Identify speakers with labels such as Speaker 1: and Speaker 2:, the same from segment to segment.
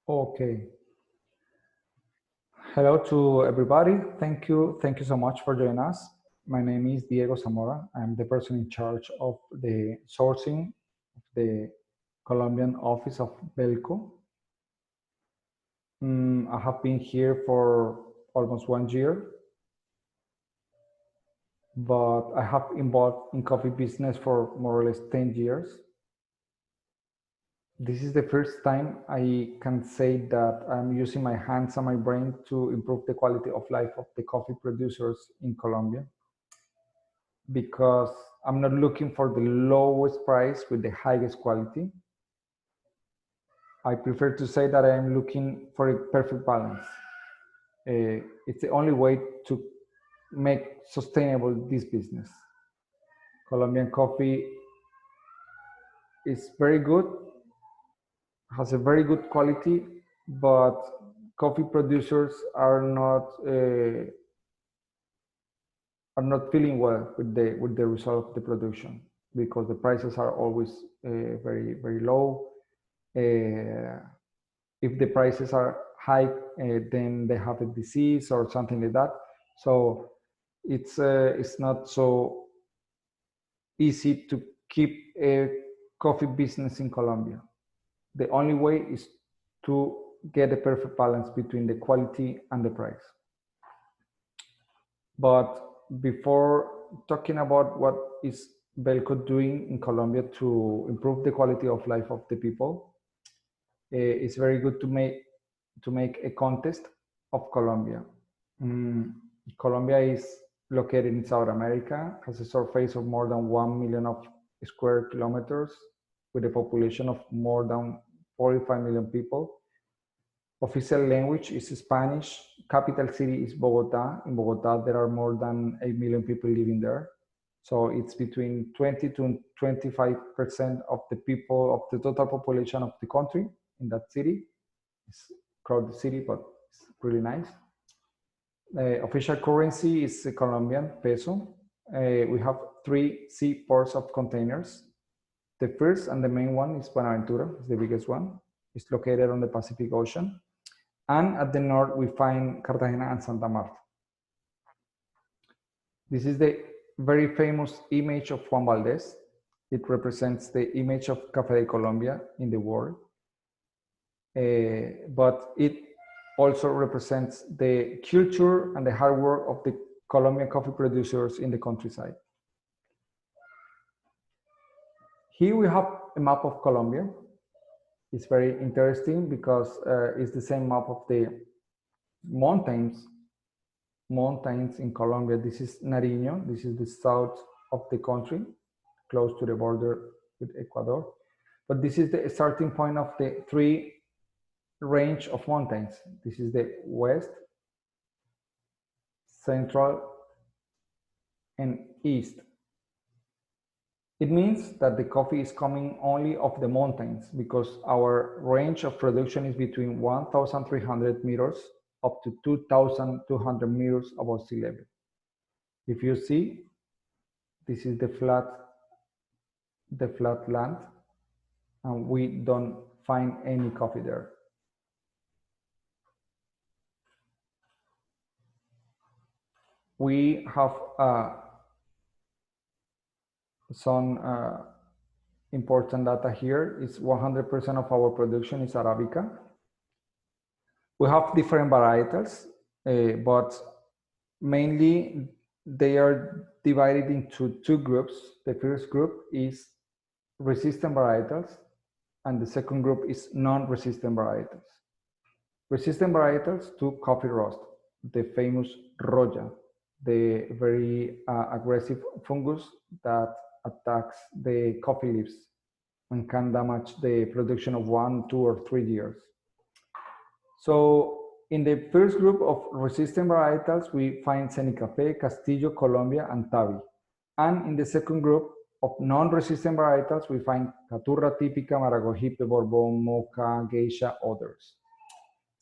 Speaker 1: Okay. Hello to everybody. Thank you. Thank you so much for joining us. My name is Diego Zamora. I'm the person in charge of the sourcing of the Colombian office of Belco. I have been here for almost 1 year, but I have involved in coffee business for more or less 10 years. This is the first time I can say that I'm using my hands and my brain to improve the quality of life of the coffee producers in Colombia, because I'm not looking for the lowest price with the highest quality. I prefer to say that I am looking for a perfect balance. It's the only way to make sustainable this business. Colombian coffee is very good, has a very good quality, but coffee producers are not feeling well with the result of the production, because the prices are always very low. If the prices are high, then they have a disease or something like that. So it's not so easy to keep a coffee business in Colombia. The only way is to get a perfect balance between the quality and the price. But before talking about what is Belco doing in Colombia to improve the quality of life of the people, it's very good to make a contest of Colombia. Colombia is located in South America, has a surface of more than 1 million of square kilometers, with a population of more than 45 million people. Official language is Spanish. Capital city is Bogota. In Bogota, there are more than 8 million people living there. So it's between 20 to 25% of the people, of the total population of the country in that city. It's a crowded city, but it's really nice. Official currency is the Colombian peso. We have 3 seaports of containers. The first and the main one is Buenaventura, it's the biggest one. It's located on the Pacific Ocean. And at the north, we find Cartagena and Santa Marta. This is the very famous image of Juan Valdez. It represents the image of Café de Colombia in the world. But it also represents the culture and the hard work of the Colombian coffee producers in the countryside. Here we have a map of Colombia. It's very interesting because it's the same map of the mountains in Colombia. This is Nariño. This is the south of the country, close to the border with Ecuador. But this is the starting point of the 3 range of mountains. This is the west, central, and east. It means that the coffee is coming only off the mountains, because our range of production is between 1,300 meters up to 2,200 meters above sea level. If you see, this is the flat land, and we don't find any coffee there. We have some important data here. Is 100% of our production is Arabica. We have different varietals, but mainly they are divided into 2 groups. The first group is resistant varietals, and the second group is non-resistant varietals. Resistant varietals to coffee rust, the famous Roya, the very aggressive fungus that attacks the coffee leaves and can damage the production of 1, 2, or 3 years. So in the first group of resistant varietals, we find Senicafe, Castillo, Colombia, and Tavi. And in the second group of non-resistant varietals, we find Caturra, Típica, Maragogipe, Bourbon, Mocha, Geisha, others.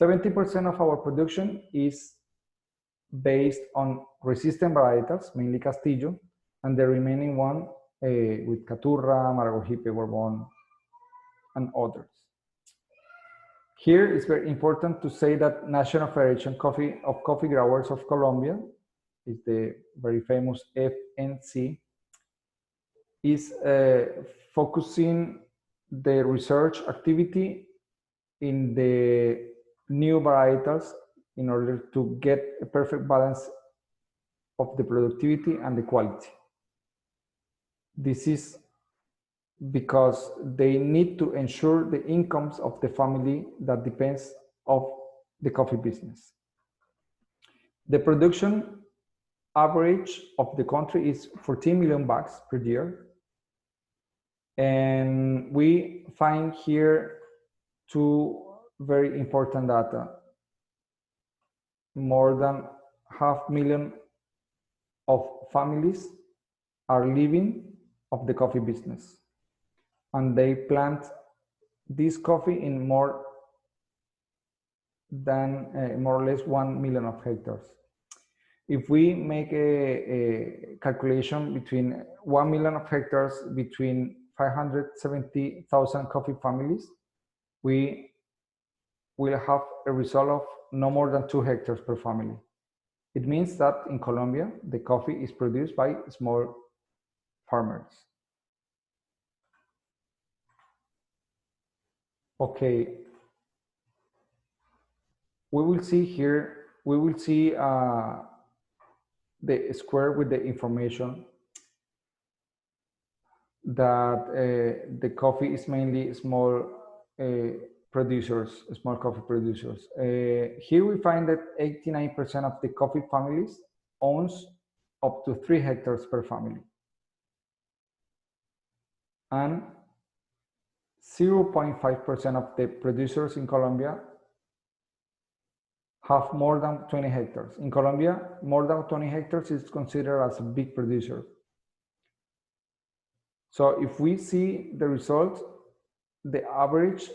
Speaker 1: 70% of our production is based on resistant varietals, mainly Castillo, and the remaining one with Caturra, Maragogipe, Bourbon, and others. Here it's very important to say that National Federation of Coffee Growers of Colombia, is the very famous FNC, is focusing the research activity in the new varietals in order to get a perfect balance of the productivity and the quality. This is because they need to ensure the incomes of the family that depends of the coffee business. The production average of the country is 14 million bags per year. And we find here two very important data. More than 500,000 of families are living of the coffee business. And they plant this coffee in more than more or less 1 million of hectares. If we make a calculation between 1 million of hectares between 570,000 coffee families, we will have a result of no more than 2 hectares per family. It means that in Colombia, the coffee is produced by small farmers. Okay, we will see here, we will see the square with the information that the coffee is mainly small producers, small coffee producers. Here we find that 89% of the coffee families owns up to 3 hectares per family. And 0.5% of the producers in Colombia have more than 20 hectares. In Colombia, more than 20 hectares is considered as a big producer. So if we see the result, the average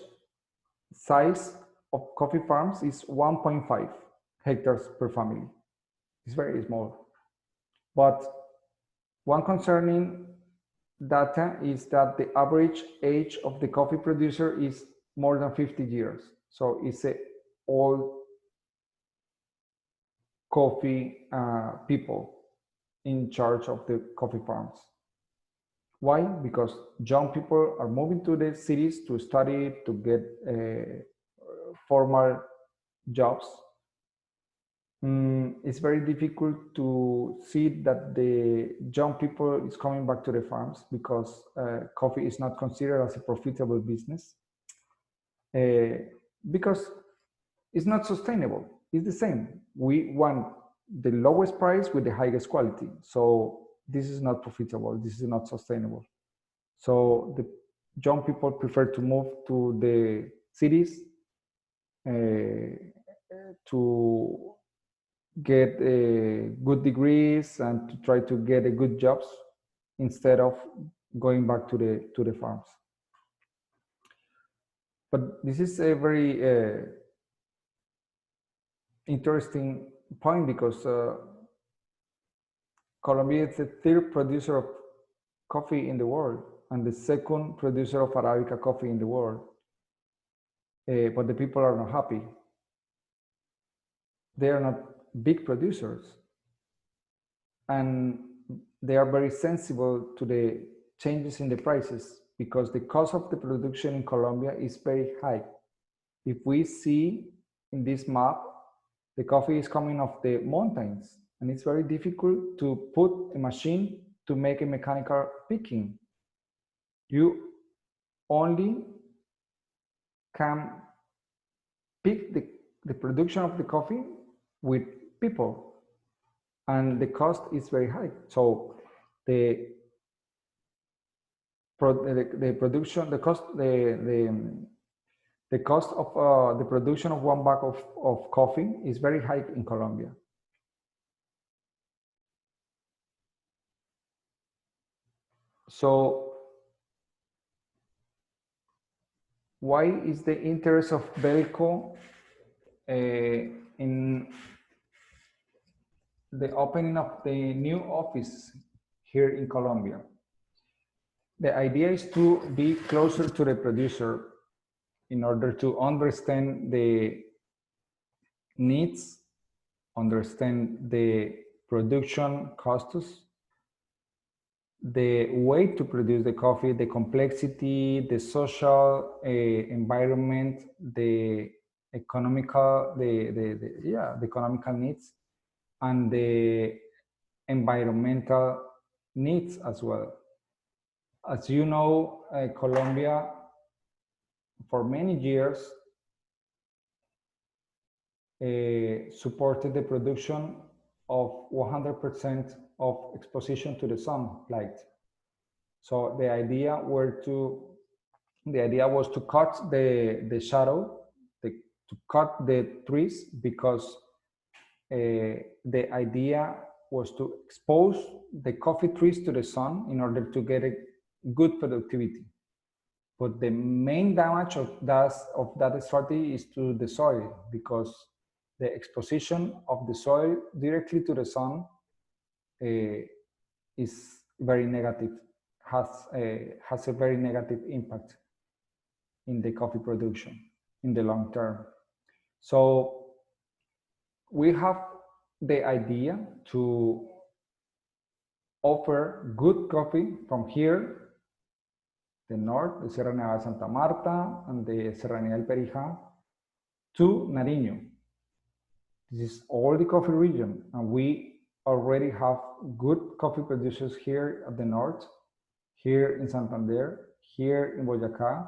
Speaker 1: size of coffee farms is 1.5 hectares per family. It's very small. But one concerning data is that the average age of the coffee producer is more than 50 years. So it's a old coffee people in charge of the coffee farms. Why? Because young people are moving to the cities to study, to get formal jobs. It's very difficult to see that the young people is coming back to the farms because coffee is not considered as a profitable business because it's not sustainable. It's the same. We want the lowest price with the highest quality. So this is not profitable. This is not sustainable. So the young people prefer to move to the cities to get good degrees and to try to get a good jobs instead of going back to the farms. But this is a very interesting point because Colombia is the 3rd producer of coffee in the world and the 2nd producer of Arabica coffee in the world. But the people are not happy. They are not big producers. And they are very sensible to the changes in the prices because the cost of the production in Colombia is very high. If we see in this map, the coffee is coming off the mountains and it's very difficult to put a machine to make a mechanical picking. You only can pick the production of the coffee with people and the cost is very high. So the production, the cost of the production of 1 bag of coffee is very high in Colombia. So why is the interest of Belco in the opening of the new office here in Colombia? The idea is to be closer to the producer in order to understand the needs, understand the production costs, the way to produce the coffee, the complexity, the social environment, the economical, the economical needs, and the environmental needs as well. As you know, Colombia, for many years, supported the production of 100% of exposition to the sunlight. So the idea was to cut the shadow, to cut the trees, because the idea was to expose the coffee trees to the sun in order to get a good productivity. But the main damage of that strategy is to the soil, because the exposition of the soil directly to the sun is very negative, has a very negative impact in the coffee production in the long term. So we have the idea to offer good coffee from here, the north, the Sierra Nevada de Santa Marta and the Serranía del Perijá, to Nariño. This is all the coffee region, and we already have good coffee producers here at the north, here in Santander, here in Boyacá,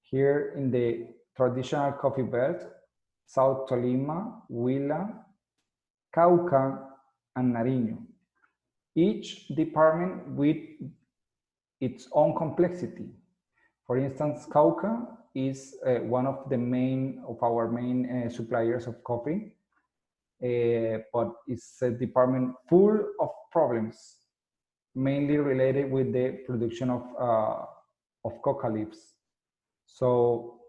Speaker 1: here in the traditional coffee belt, South Tolima, Huila, Cauca, and Nariño. Each department with its own complexity. For instance, Cauca is one of our main suppliers of coffee, but it's a department full of problems, mainly related with the production of coca leaves. So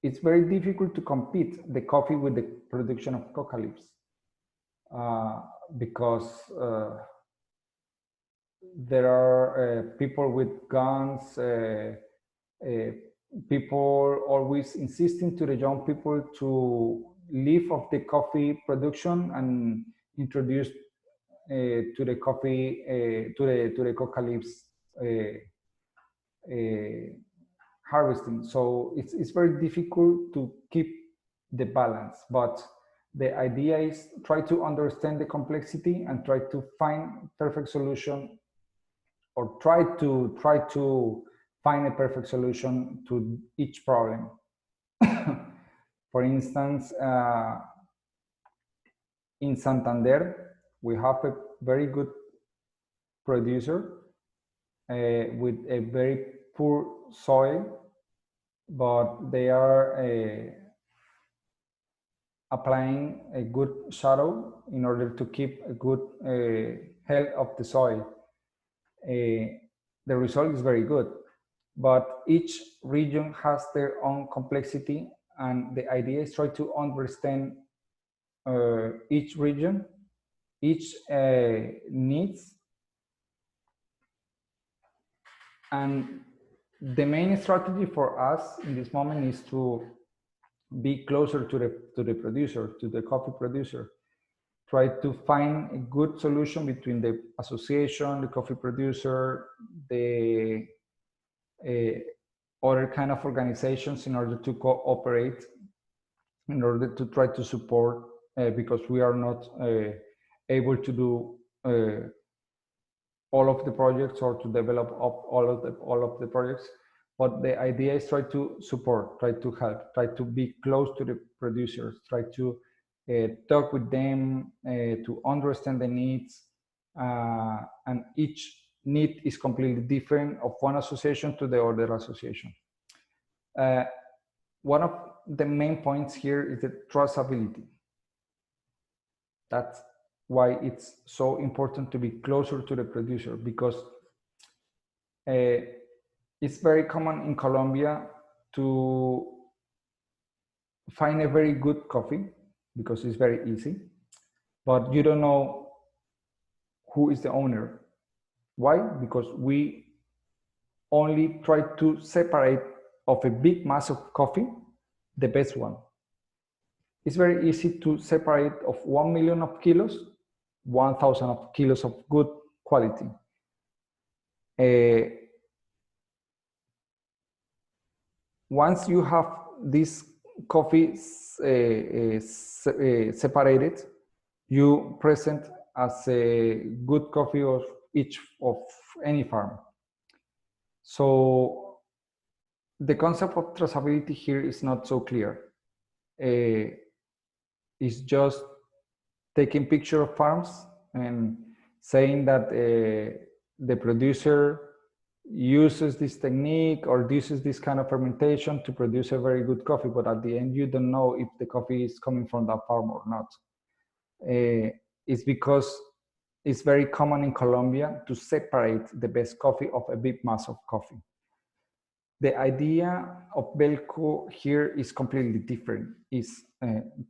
Speaker 1: it's very difficult to compete the coffee with the production of coca leaves, because there are people with guns, people always insisting to the young people to live off the coffee production and introduce to the coffee, to the coca leaves harvesting. So it's very difficult to keep the balance, but the idea is try to understand the complexity and try to find perfect solution, or try to find a perfect solution to each problem. For instance, in Santander, we have a very good producer with a very poor soil, but they are applying a good shadow in order to keep a good health of the soil. The result is very good, but each region has their own complexity, and the idea is try to understand each region, each needs, and the main strategy for us in this moment is to be closer to the producer, to the coffee producer. Try to find a good solution between the association, the coffee producer, the other kind of organizations, in order to cooperate, in order to try to support, because we are not able to do all of the projects or to develop all of the projects. But the idea is try to support, try to help, try to be close to the producers, try to talk with them, to understand the needs, and each need is completely different of one association to the other association. One of the main points here is the traceability. That's why it's so important to be closer to the producer, because it's very common in Colombia to find a very good coffee, because it's very easy, but you don't know who is the owner. Why? Because we only try to separate of a big mass of coffee, the best one. It's very easy to separate of 1 million of kilos, 1,000 of kilos of good quality. Once you have this coffee separated, you present as a good coffee of each of any farm. So the concept of traceability here is not so clear. It's just taking picture of farms and saying that the producer uses this technique or uses this kind of fermentation to produce a very good coffee, but at the end you don't know if the coffee is coming from that farm or not. It's because it's very common in Colombia to separate the best coffee of a big mass of coffee. The idea of Belco here is completely different. Is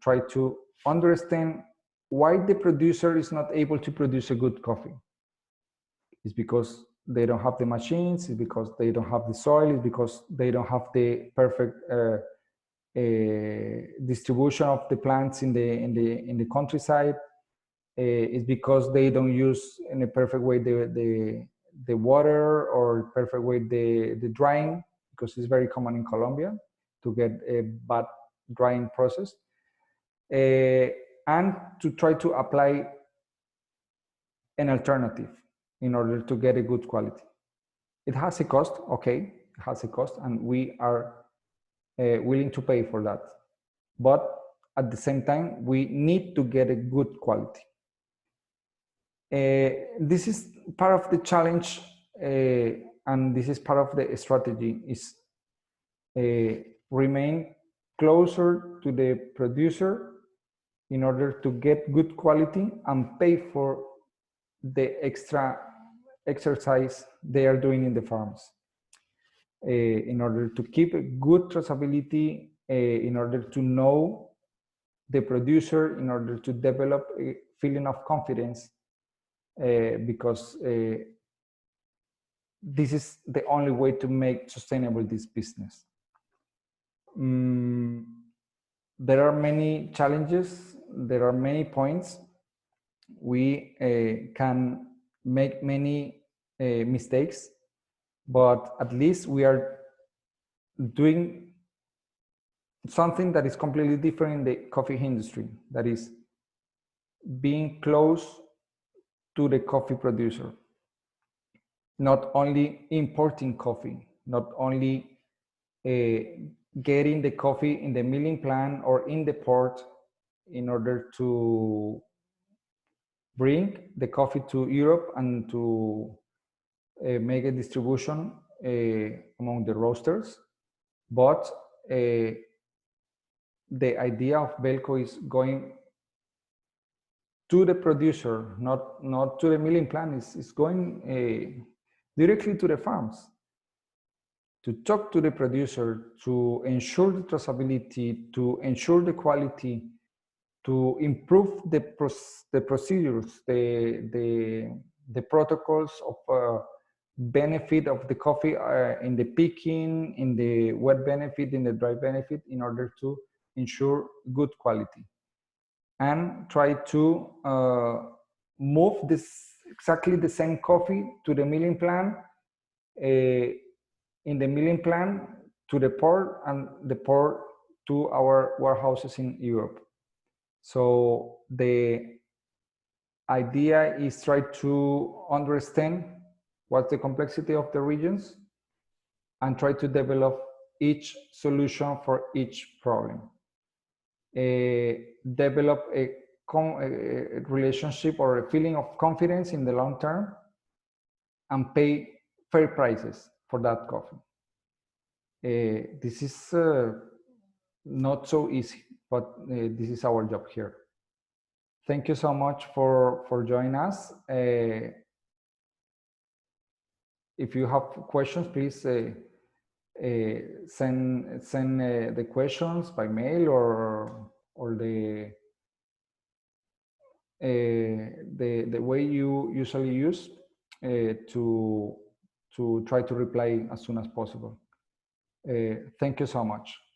Speaker 1: try to understand why the producer is not able to produce a good coffee. It's because they don't have the machines, it's because they don't have the soil, it's because they don't have the perfect distribution of the plants in the countryside. It's because they don't use in a perfect way the water or perfect way the drying, because it's very common in Colombia to get a bad drying process. And to try to apply an alternative in order to get a good quality. It has a cost, okay, it has a cost, and we are willing to pay for that. But at the same time, we need to get a good quality. This is part of the challenge, and this is part of the strategy, is remain closer to the producer in order to get good quality and pay for the extra exercise they are doing in the farms. In order to keep a good traceability, in order to know the producer, in order to develop a feeling of confidence, because this is the only way to make sustainable this business. There are many challenges, there are many points. We can make many mistakes, but at least we are doing something that is completely different in the coffee industry, that is being close to the coffee producer. Not only importing coffee, not only getting the coffee in the milling plant or in the port in order to bring the coffee to Europe and to make a distribution among the roasters, but the idea of Belco is going to the producer, not to the milling plant. It's going directly to the farms, to talk to the producer, to ensure the traceability, to ensure the quality, to improve the procedures, the protocols of benefit of the coffee in the picking, in the wet benefit, in the dry benefit, in order to ensure good quality. And try to move this exactly the same coffee to the milling plant, in the milling plant to the port, and the port to our warehouses in Europe. So the idea is try to understand what's the complexity of the regions and try to develop each solution for each problem. Develop a relationship or a feeling of confidence in the long term and pay fair prices for that coffee. This is not so easy, but this is our job here. Thank you so much for joining us. If you have questions, please send the questions by mail or the way you usually use to try to reply as soon as possible. Thank you so much.